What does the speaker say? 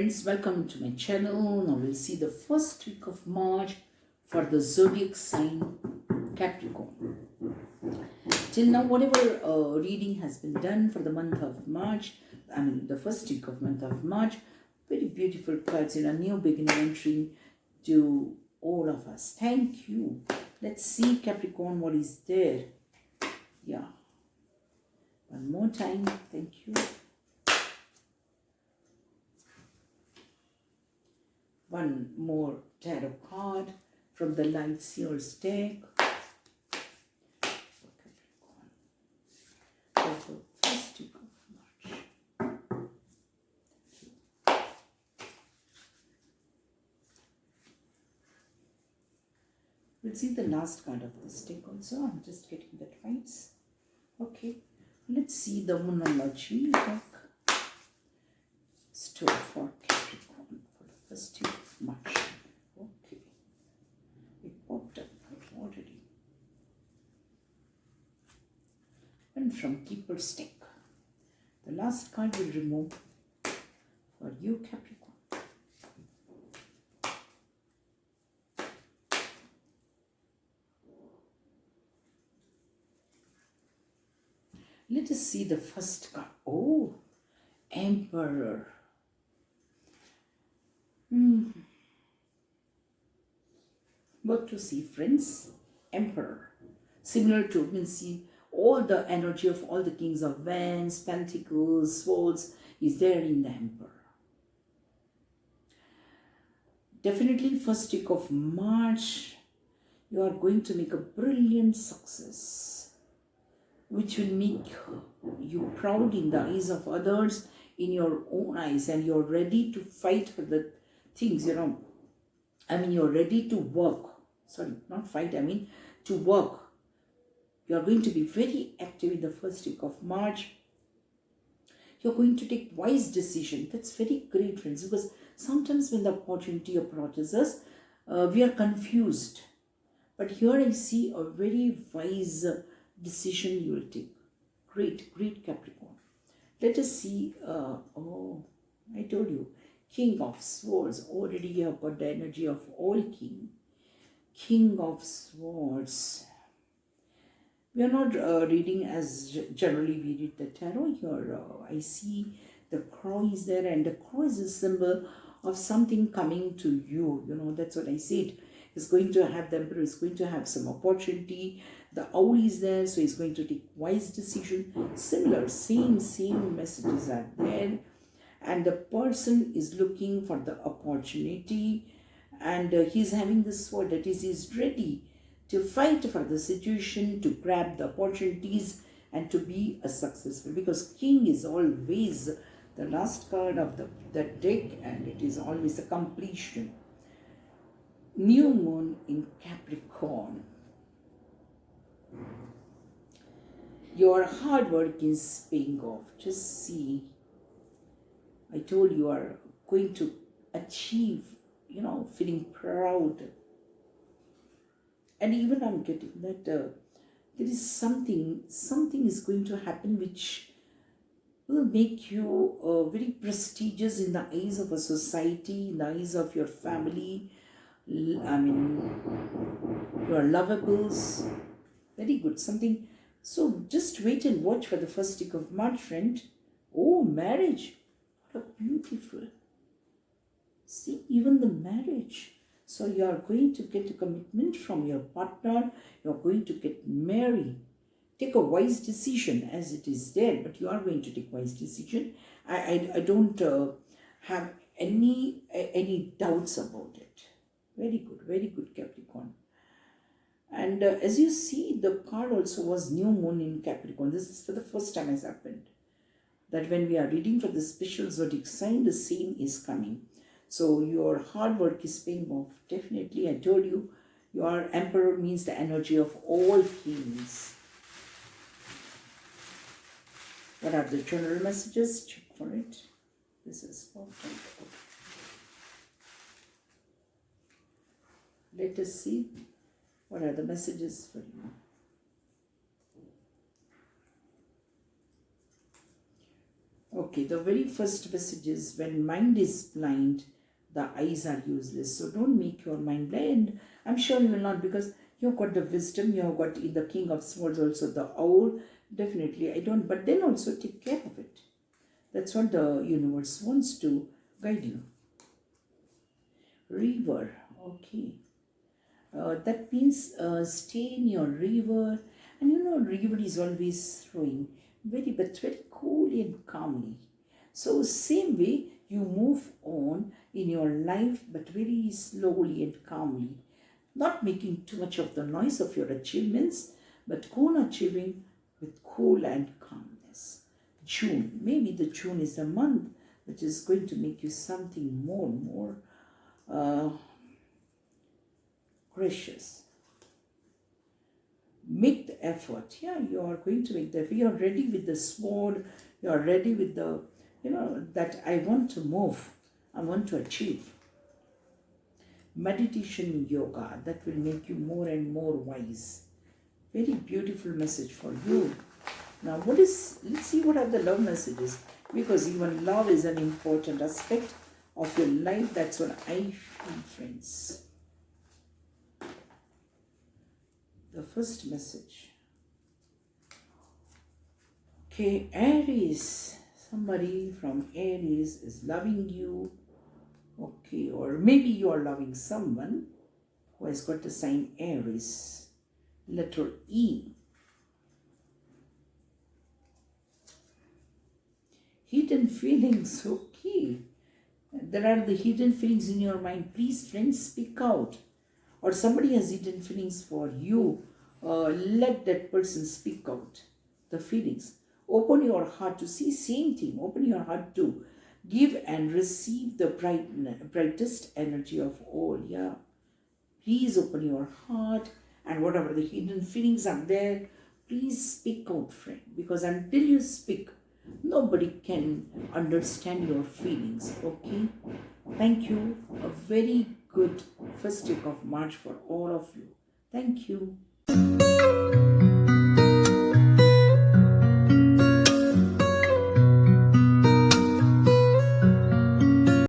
friends, welcome to my channel. Now we'll see the first week of March for the zodiac sign Capricorn. Till now, whatever reading has been done for the month of March, the first week of month of March, very beautiful cards in a new beginning entering to all of us. Thank you. Let's see Capricorn, what is there. Yeah. One more time. Thank you. One more tarot card from the Light Seers deck. For the first week of March. We'll see the last card of this deck also. I'm just getting that vibes. Okay. Let's see the Moonology deck. Store for Capricorn for the first week of March. Okay. It popped up already. And from Keeper's deck. The last card will remove for you, Capricorn. Let us see the first card. Oh, Emperor. What to see, friends? Emperor. Similar to, see all the energy of all the kings of wands, pentacles, swords is there in the Emperor. Definitely first week of March, you are going to make a brilliant success, which will make you proud in the eyes of others, in your own eyes, and you're ready to fight for the things, you're ready to work. Sorry, not fight, to work. You're going to be very active in the first week of March. You're going to take wise decision. That's very great, friends, because sometimes when the opportunity approaches us, we are confused. But here I see a very wise decision you will take. Great Capricorn. Let us see, I told you, King of Swords. Already you have got the energy of all king. King of Swords. We are not reading as generally we read the tarot here. I see the crow is there, and the crow is a symbol of something coming to you. That's what I said. He's going to have the Emperor, is going to have some opportunity. The owl is there, so he's going to take wise decision. Similar, same messages are there. And the person is looking for the opportunity, and he's having the sword, that is, he's ready to fight for the situation, to grab the opportunities, and to be a successful. Because King is always the last card of the deck, and it is always a completion. New moon in Capricorn. Your hard work is paying off. Just see. I told you are going to achieve, feeling proud. And even I'm getting that there is something is going to happen which will make you very prestigious in the eyes of a society, in the eyes of your family. Your lovables. Very good. Something. So just wait and watch for the first week of March, friend. Oh, marriage. What a beautiful. See, even the marriage. So you are going to get a commitment from your partner. You are going to get married. Take a wise decision as it is there, but you are going to take wise decision. I don't have any doubts about it. Very good Capricorn. And as you see, the card also was new moon in Capricorn. This is for the first time has happened. That when we are reading for the special zodiac sign, the same is coming. So your hard work is paying off. Definitely, I told you, your Emperor means the energy of all kings. What are the general messages? Check for it. This is important. Let us see what are the messages for you. Okay, the very first message is when mind is blind, the eyes are useless. So don't make your mind blind. I'm sure you will not, because you've got the wisdom, you have got in the King of Swords also the owl. Definitely, I don't, but then also take care of it. That's what the universe wants to guide you. River, okay. That means stay in your river, and river is always flowing but very coolly and calmly. So same way you move on in your life, but very slowly and calmly, not making too much of the noise of your achievements, but go on achieving with cool and calmness. June, maybe the June is the month which is going to make you something more and more uh, gracious. Make the effort. Yeah, you are going to make the effort. You are ready with the sword. You are ready with the, that I want to move. I want to achieve. Meditation yoga, that will make you more and more wise. Very beautiful message for you. Now, let's see what are the love messages. Because even love is an important aspect of your life. That's what I feel, friends. The first message. Okay, Aries. Somebody from Aries is loving you. Okay, or maybe you are loving someone who has got the sign Aries. Letter E. Hidden feelings. Okay. There are the hidden feelings in your mind. Please, friends, speak out. Or somebody has hidden feelings for you, let that person speak out the feelings. Open your heart to see, same thing. Open your heart to give and receive the brightest energy of all. Yeah. Please open your heart, and whatever the hidden feelings are there, please speak out, friend. Because until you speak, nobody can understand your feelings. Okay? Thank you. A very good first week of March for all of you. Thank you.